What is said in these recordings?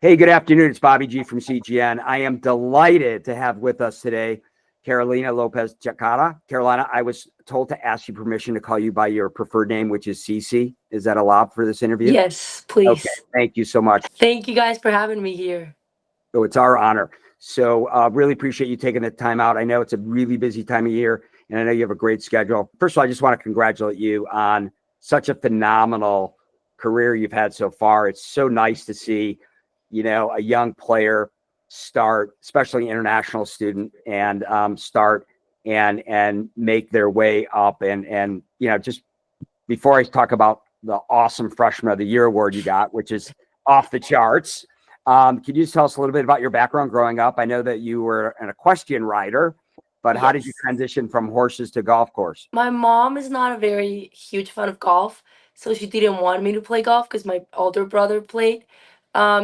Hey, good afternoon. It's Bobby G from CGN. I am delighted to have with us today Carolina Lopez-Chacarra. Carolina, I was told to ask you permission to call you by your preferred name, which is Cece. Is that allowed for this interview? Yes, Okay, please. thank you so much. Thank you guys for having me here. So it's our honor. So really appreciate you taking the time out. I know it's a really busy time of year, and I know you have a great schedule. First of all, I just want to congratulate you on such a phenomenal career you've had so far. It's so nice to see, a young player start, especially an international student, and start and make their way up. And just before I talk about the awesome Freshman of the Year award you got, which is off the charts, could you just tell us a little bit about your background growing up? I know that you were an equestrian rider, but how did you Yes. transition from horses to golf course? My mom is not a very huge fan of golf, so she didn't want me to play golf because my older brother played.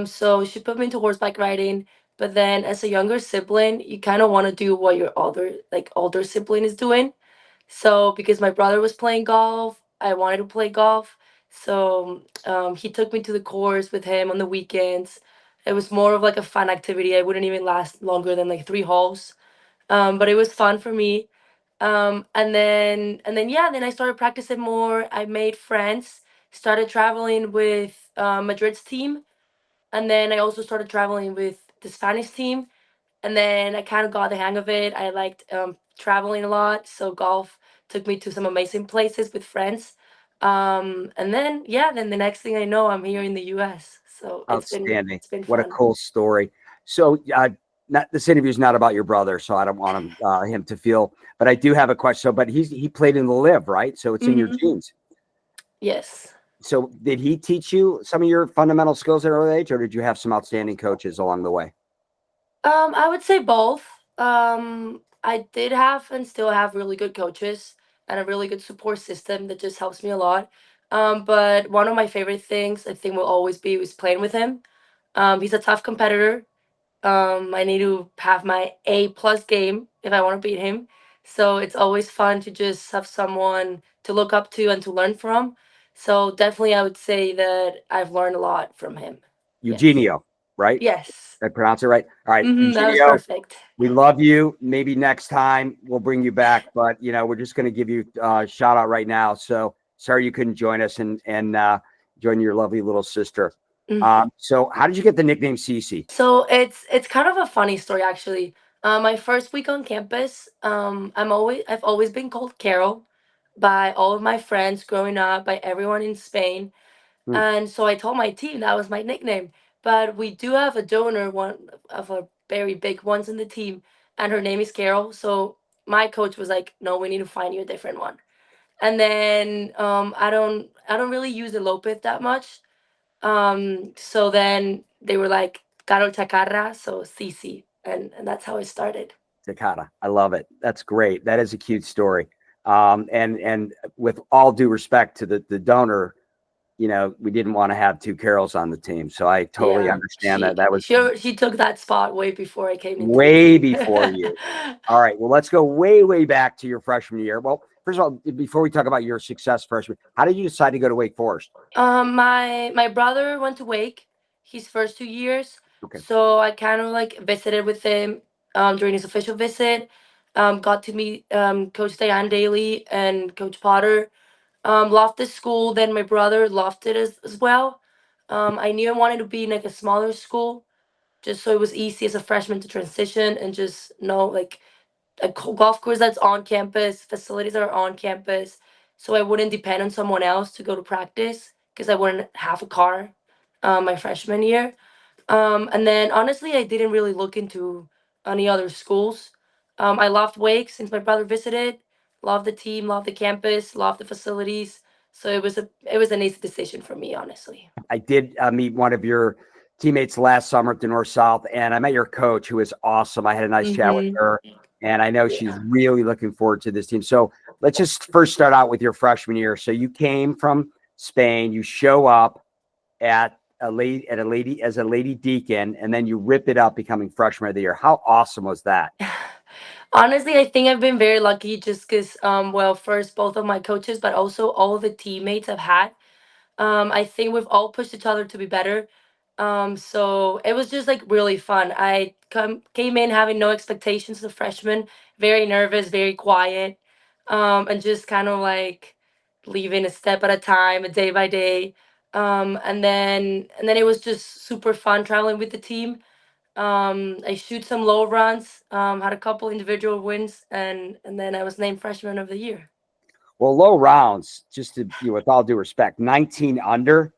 So she put me into horseback riding. But then as a younger sibling, you kind of want to do what your older sibling is doing. So because my brother was playing golf, I wanted to play golf. So he took me to the course with him on the weekends. It was more of like a fun activity. I wouldn't even last longer than like 3 holes. But it was fun for me. And then yeah, then I started practicing more. I made friends, started traveling with Madrid's team, and then I also started traveling with the Spanish team. And then I kind of got the hang of it. I liked traveling a lot, so golf took me to some amazing places with friends. And then yeah, then the next thing I know, I'm here in the U.S. So Outstanding. it's been What a fun. cool story. So, not this interview is not about your brother, so I don't want him to feel. But I do have a question. So, but he played in the live, right? So it's in your Hmm. genes. Yes. So, did he teach you some of your fundamental skills at an early age, or did you have some outstanding coaches along the way? I would say both. I did have and still have really good coaches and a really good support system that just helps me a lot. But one of my favorite things I think will always be was playing with him. He's a tough competitor. I need to have my A+ game if I want to beat him. So it's always fun to just have someone to look up to and to learn from. So definitely, I would say that I've learned a lot from him. Yes. Eugenio, right? Yes. Did I pronounce it right? All right, That was Eugenio, perfect. we love you. Maybe next time we'll bring you back, but we're just going to give you a shout out right now. So sorry you couldn't join us and join your lovely little sister. So how did you get the nickname Cece? So it's kind of a funny story actually. My first week on campus, I've always been called Carol by all of my friends growing up, by everyone in Spain, Hmm. and so I told my team that was my nickname. But we do have a donor, one of our very big ones in the team, and her name is Carol. So my coach was like, "No, we need to find you a different one." And then I don't really use the Lopez that much. So then they were like, Caro Chacarra, so Cici. And that's how it started. Takata. I love it. That's great. That is a cute story. And with all due respect to the donor, we didn't want to have two Carols on the team. So I totally Yeah. understand that. She That was she she took that spot way before I came into the way team. before you. All right. Well, let's go way, way back to your freshman year. Well, first of all, before we talk about your success freshman, how did you decide to go to Wake Forest? My brother went to Wake his first 2 years, Okay. so I kind of like visited with him during his official visit. Got to meet Coach Diane Daly and Coach Potter. Loved the school. Then my brother loved it as well. I knew I wanted to be in like a smaller school, just so it was easy as a freshman to transition and just know like a golf course that's on campus, facilities that are on campus, so I wouldn't depend on someone else to go to practice because I wouldn't have a car my freshman year. And then honestly, I didn't really look into any other schools. I loved Wake since my brother visited. Loved the team, loved the campus, loved the facilities. So it was an easy decision for me, honestly. I did meet one of your teammates last summer at the North South, and I met your coach, who is awesome. I had a nice chat with Mm-hmm. her, and I know she's Yeah. really looking forward to this team. So let's just first start out with your freshman year. So you came from Spain, you show up at a lady as a lady deacon, and then you rip it up, becoming freshman of the year. How awesome was that? Honestly, I think I've been very lucky just because, well, first, both of my coaches, but also all of the teammates I've had. I think we've all pushed each other to be better. So it was just like really fun. I came in having no expectations as a freshman, very nervous, very quiet, and just kind of like leaving a step at a time, a day by day. And then it was just super fun traveling with the team. I shoot some low runs, had a couple individual wins, and then I was named freshman of the year. Well, low rounds, just to with all due respect, 19 under.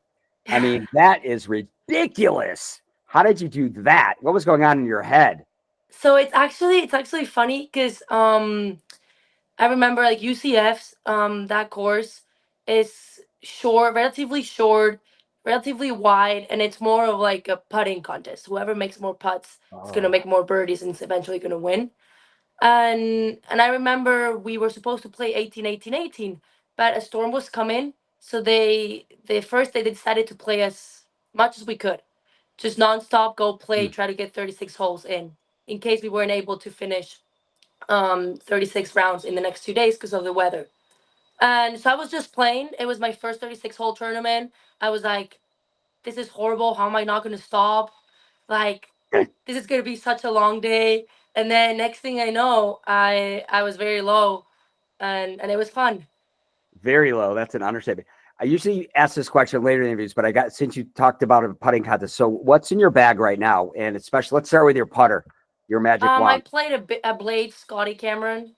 I mean, that is ridiculous. How did you do that? What was going on in your head? So it's actually funny because I remember like UCF's that course is short, relatively wide, and it's more of like a putting contest. Whoever makes more putts is gonna Oh, make more birdies and is eventually gonna win. And I remember we were supposed to play 18, 18, 18, but a storm was coming, so they decided to play as much as we could, just nonstop, go play, hmm. try to get 36 holes in case we weren't able to finish 36 rounds in the next 2 days because of the weather. And so I was just playing. It was my first 36 hole tournament. I was like, this is horrible. How am I not going to stop? Like, this is going to be such a long day. And then next thing I know, I was very low, and it was fun. Very low. That's an understatement. I usually ask this question later in interviews, but I got since you talked about a putting contest. So, what's in your bag right now? And especially, let's start with your putter, your magic I wand. played a Blade Scotty Cameron.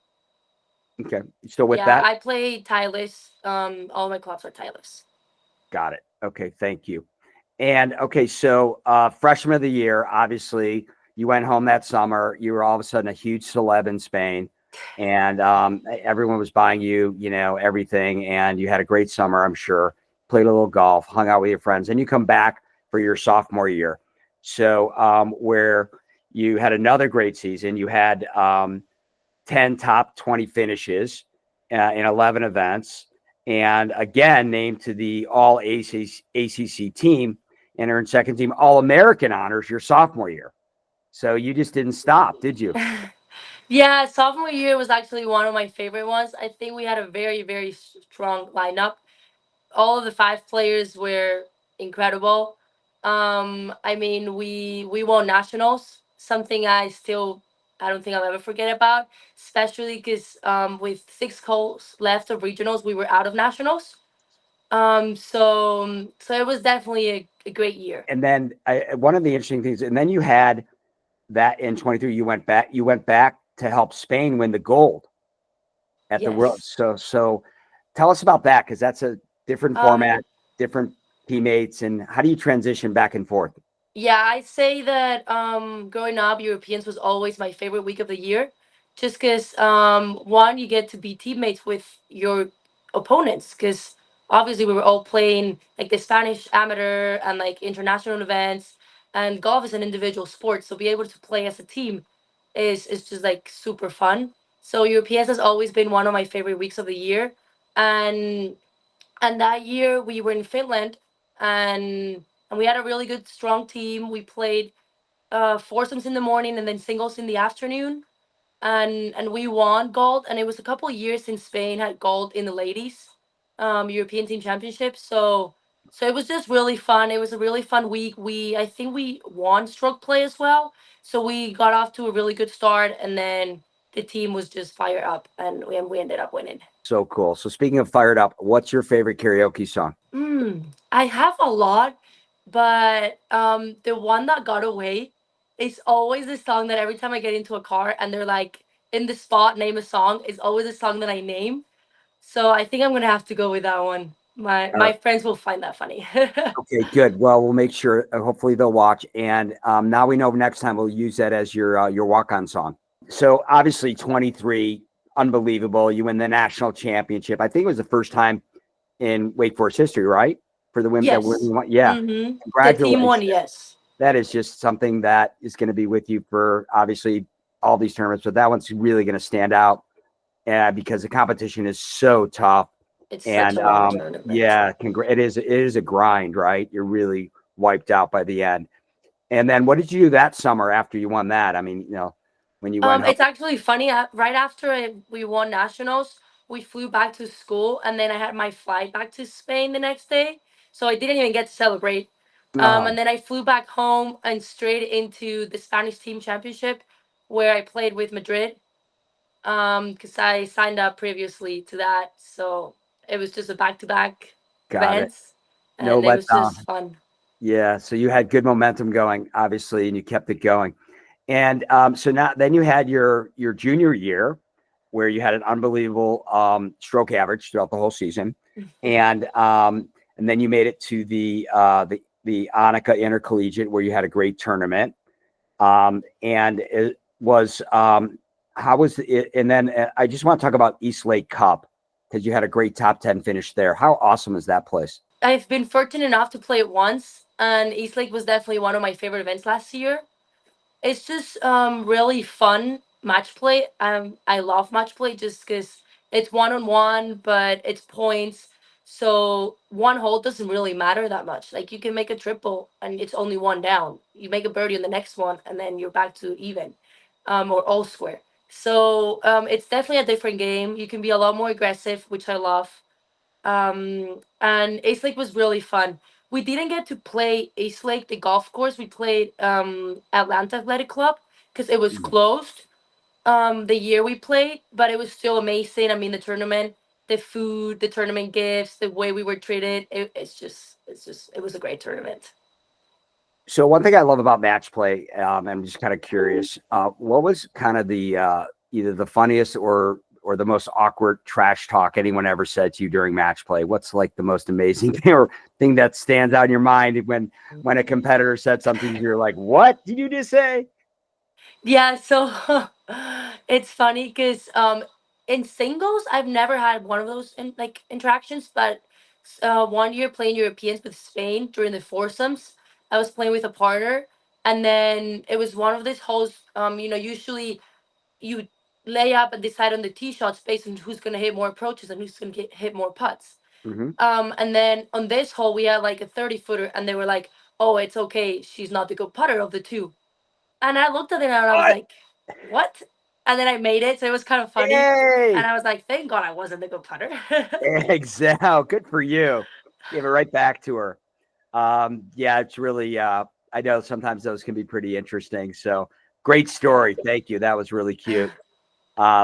Okay, you still with Yeah, that? I play Titleist. All my clubs are Titleist. Got it. Okay, thank you. And okay, so freshman of the year, obviously, you went home that summer. You were all of a sudden a huge celeb in Spain, and everyone was buying you, everything. And you had a great summer, I'm sure. Played a little golf, hung out with your friends, and you come back for your sophomore year. So where you had another great season, you had 10 top 20 finishes in 11 events, and again named to the All-ACC team and earned second team All-American honors your sophomore year. So you just didn't stop, did you? Yeah, sophomore year was actually one of my favorite ones. I think we had a very, very strong lineup. All of the five players were incredible. I mean, we won nationals, something I don't think I'll ever forget about, especially because with 6 holes left of regionals, we were out of nationals. So it was definitely a great year. And then one of the interesting things, and then you had that in 23, you went back to help Spain win the gold at the world. Yes. So tell us about that, because that's a different Um, format, different teammates, and how do you transition back and forth? Yeah, I say that growing up, Europeans was always my favorite week of the year, just because one, you get to be teammates with your opponents, because obviously we were all playing like the Spanish amateur and like international events, and golf is an individual sport, so be able to play as a team is just like super fun. So Europeans has always been one of my favorite weeks of the year, and and that year we were in Finland, and we had a really good strong team. We played foursomes in the morning and then singles in the afternoon, and we won gold. And it was a couple of years since Spain had gold in the ladies European Team Championship. So it was just really fun. It was a really fun week. I think we won stroke play as well, so we got off to a really good start, and then the team was just fired up, and we ended up winning. So cool. So speaking of fired up, what's your favorite karaoke song? I have a lot, but the one that got away is always the song that every time I get into a car and they're like in the spot, name a song, is always a song that I name. So I think I'm gonna have to go with that one. My friends will find that funny. Okay, good. Well, we'll make sure. Hopefully, they'll watch. And now we know next time we'll use that as your walk-on song. So obviously, 23, unbelievable. You win the national championship. I think it was the first time in Wake Forest history, right? For the women that Yes. women won. Yeah, The team congratulations. one, yes. That is just something that is going to be with you for obviously all these tournaments. But that one's really going to stand out because the competition is so tough. It's such And a long tournament. yeah, it is a grind, right? You're really wiped out by the end. And then what did you do that summer after you won that? I mean, when you went home. It's actually funny. Right after we won nationals, we flew back to school, and then I had my flight back to Spain the next day. So I didn't even get to celebrate. Oh, And then I flew back home and straight into the Spanish team championship, where I played with Madrid. Because I signed up previously to that, so it was just a back-to-back got it. events, No and it was letdown. just fun. Yeah. So you had good momentum going, obviously, and you kept it going. And so now, then you had your junior year, where you had an unbelievable stroke average throughout the whole season, and then you made it to the ANNIKA Intercollegiate, where you had a great tournament. And it was how was it? And then I just want to talk about East Lake Cup, because you had a great top 10 finish there. How awesome is that place? I've been fortunate enough to play it once, and Eastlake was definitely one of my favorite events last year. It's just really fun match play. I love match play just because it's one on one, but it's points. So one hole doesn't really matter that much. Like you can make a triple and it's only one down. You make a birdie on the next one, and then you're back to even, or all square. So it's definitely a different game. You can be a lot more aggressive, which I love. And Ace Lake was really fun. We didn't get to play Ace Lake, the golf course. We played Atlanta Athletic Club because it was Mhm. closed the year we played, but it was still amazing. I mean, the tournament, the food, the tournament gifts, the way we were treated, it was a great tournament. So one thing I love about match play, I'm just kind of curious, what was kind of the either the funniest or the most awkward trash talk anyone ever said to you during match play? What's like the most amazing thing or thing that stands out in your mind when a competitor said something, you're like, what did you just say? Yeah, so it's funny because in singles I've never had one of those interactions, but one year playing Europeans with Spain during the foursomes, I was playing with a partner, and then it was one of these holes. Usually you lay up and decide on the tee shots based on who's gonna hit more approaches and who's gonna hit more putts. Hmm. And then on this hole we had like a 30-footer, and they were like, "Oh, it's okay. She's not the good putter of the two." And I looked at it and I was What? like, "What?" And then I made it, so it was kind of funny. And Yay! I was like, "Thank God I wasn't the good putter." Exactly. Good for you. Give it right back to her. Yeah, it's really, I know sometimes those can be pretty interesting. So great story. Thank you. That was really cute.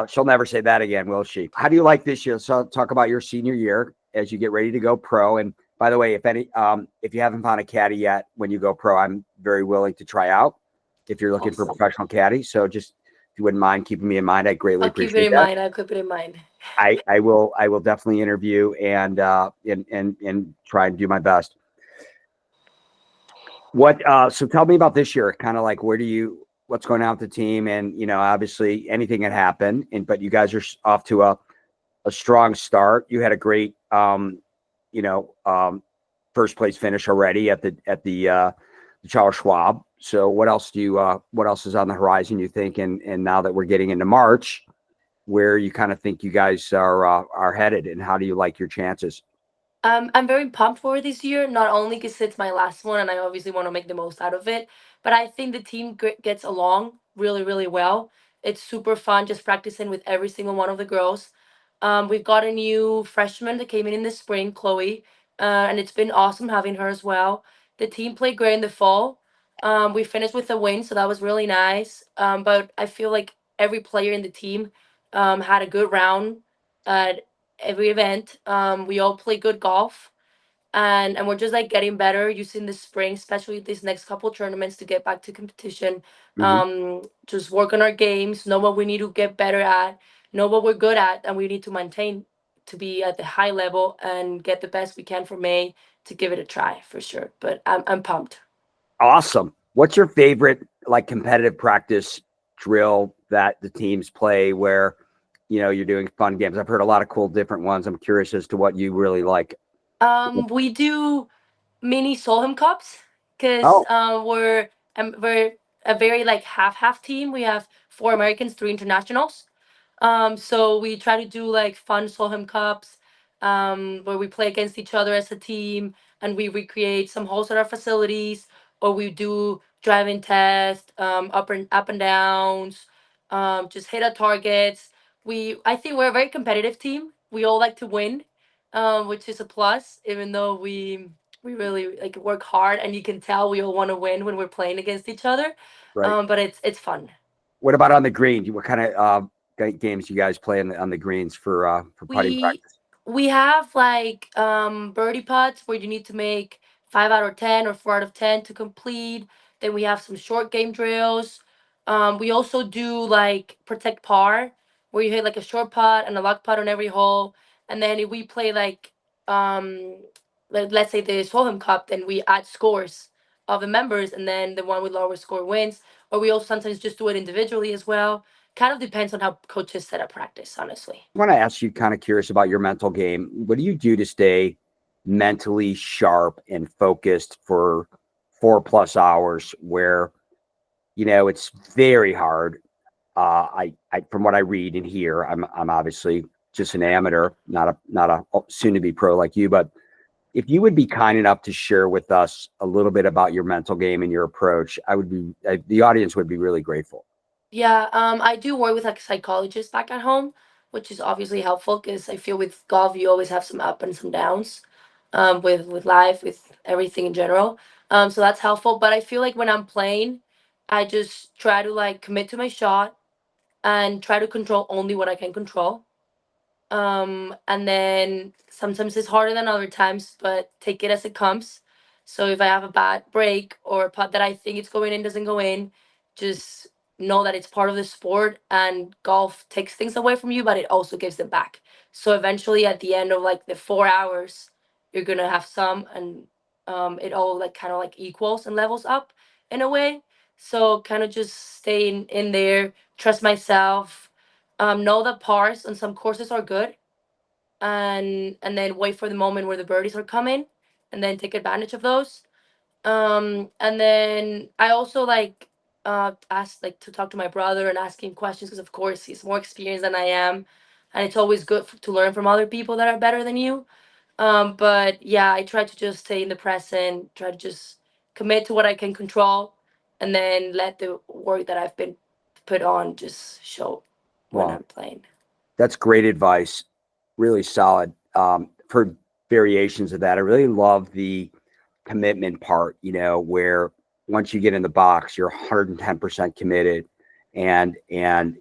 She'll never say that again, will she? How do you like this year? So talk about your senior year as you get ready to go pro. And by the way, if you haven't found a caddy yet, when you go pro, I'm very willing to try out if you're looking for a Awesome. professional caddy. So just if you wouldn't mind keeping me in mind, I greatly I'll keep it appreciate in that. mind. I'll keep it in mind. I will definitely interview and try and do my best. So tell me about this year, kind of like what's going on with the team, and obviously anything can happen, but you guys are off to a strong start. You had a great you know first place finish already the Charles Schwab. So what else is on the horizon, you think, and now that we're getting into March, where you kind of think you guys are headed, and how do you like your chances? I'm very pumped for this year, not only because it's my last one and I obviously want to make the most out of it, but I think the team gets along really, really well. It's super fun just practicing with every single one of the girls. We've got a new freshman that came in the spring, Chloe, and it's been awesome having her as well. The team played great in the fall. We finished with a win, so that was really nice. But I feel like every player in the team had a good round at every event. We all play good golf, and we're just like getting better using the spring, especially these next couple tournaments to get back to competition. Hmm. Just work on our games, know what we need to get better at, know what we're good at, and we need to maintain to be at the high level and get the best we can for May to give it a try for sure. But I'm pumped. Awesome. What's your favorite like competitive practice drill that the teams play where you're doing fun games? I've heard a lot of cool different ones. I'm curious as to what you really like. We do mini Solheim Cups because Oh. we're a very like half team. We have four Americans, three internationals. So we try to do like fun Solheim Cups, where we play against each other as a team, and we recreate some holes at our facilities, or we do driving test, up and downs, just hit our targets. I think we're a very competitive team. We all like to win, which is a plus, even though we We really like work hard, and you can tell we all want to win when we're playing against each other. Right. But it's fun. What about on the green? What kind of games you guys play on the greens for putting We practice? we have like birdie putts where you need to make 5 out of 10 or 4 out of 10 to complete. Then we have some short game drills. We also do like protect par, where you hit like a short putt and a long putt on every hole. And then if we play um let's say the Solheim Cup, then we add scores of the members, and then the one with lower score wins. Or we also sometimes just do it individually as well. Kind of depends on how coaches set up practice, honestly. I want to ask you, kind of curious about your mental game. What do you do to stay mentally sharp and focused for 4+ hours where, it's very hard. I from what I read and hear, I'm obviously just an amateur, not a soon to be pro like you, but if you would be kind enough to share with us a little bit about your mental game and your approach, the audience would be really grateful. Yeah, I do work with like a psychologist back at home, which is obviously helpful because I feel with golf you always have some up and some downs, with life, with everything in general. So that's helpful. But I feel like when I'm playing, I just try to like commit to my shot and try to control only what I can control. And then sometimes it's harder than other times, but take it as it comes. So if I have a bad break or a putt that I think it's going in doesn't go in, just know that it's part of the sport, and golf takes things away from you, but it also gives them back. So eventually at the end of like the 4 hours, you're gonna have some, and it all like kind of like equals and levels up in a way. So kind of just stay in there, trust myself, know that pars on some courses are good, and then wait for the moment where the birdies are coming, and then take advantage of those. And then I also like ask like to talk to my brother and ask him questions, because of course he's more experienced than I am, and it's always good to learn from other people that are better than you. But yeah, I try to just stay in the present, try to just commit to what I can control, and then let the work that I've been put on just show when Wow, I'm playing. that's great advice. Really solid. For variations of that, I really love the commitment part, where once you get in the box, you're 110% committed, and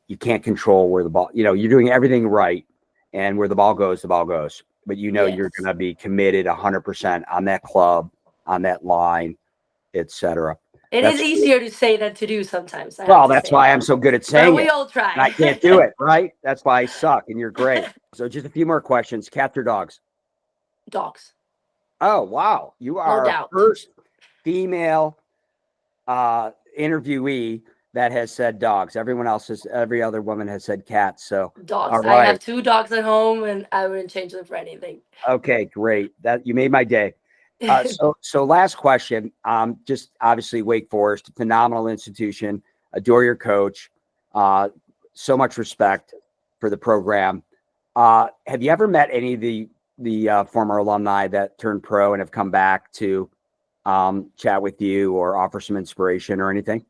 you can't control where the ball, you're doing everything right, and where the ball goes, the ball goes. But you're Yes. going to be committed 100% on that club, on that line, etc. It is That's easier to say than to do sometimes, I have Well, to that's say. why I'm so good at But saying we it, all and I try. can't do it, right? That's why I suck, and you're great. So just a few more questions. Cats or dogs? Dogs, Oh, wow. You no are doubt. first female interviewee that has said dogs. Every other woman has said cats. So, all Dogs. I right. have 2 dogs at home, and I wouldn't change them for anything. Okay, great. That you made my day. So last question. Just obviously Wake Forest, phenomenal institution. Adore your coach. So much respect for the program. Have you ever met any of the former alumni that turned pro and have come back to chat with you or offer some inspiration or anything?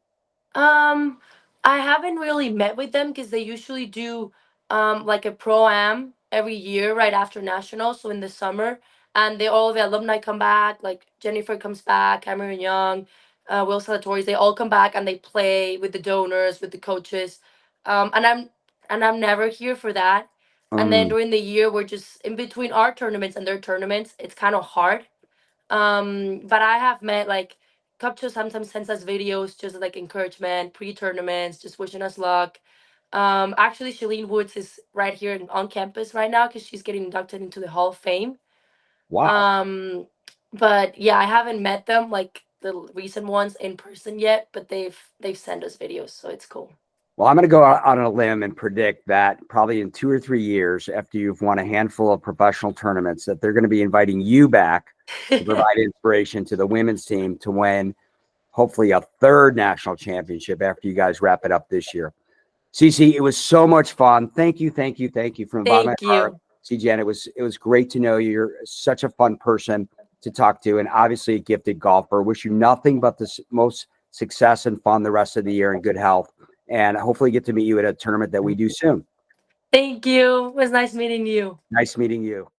Um, I haven't really met with them because they usually do like a pro-am every year right after nationals, so in the summer, and they all the alumni come back. Like Jennifer comes back, Cameron Young, Will Salatoris, they all come back and they play with the donors, with the coaches. And I'm never here for that. And then Um, during the year, we're just in between our tournaments and their tournaments. It's kind of hard. But I have met like Cupcho sometimes sends us videos just like encouragement, pre-tournaments, just wishing us luck. Actually, Shailene Woods is right here on campus right now because she's getting inducted into the Hall of Fame. wow. Um, but yeah, I haven't met them like the recent ones in person yet, but they've sent us videos, so it's cool. Well, I'm going to go out on a limb and predict that probably in 2 or 3 years, after you've won a handful of professional tournaments, that they're going to be inviting you back to provide inspiration to the women's team to win hopefully a third national championship after you guys wrap it up this year. Cece, it was so much fun. Thank you, thank you, thank you from the bottom of Thank my heart. you. CGN, it was great to know you. You're such a fun person to talk to, and obviously a gifted golfer. Wish you nothing but the most success and fun the rest of the year and good health. And hopefully get to meet you at a tournament that we do soon. Thank you. It was nice meeting you. Nice meeting you.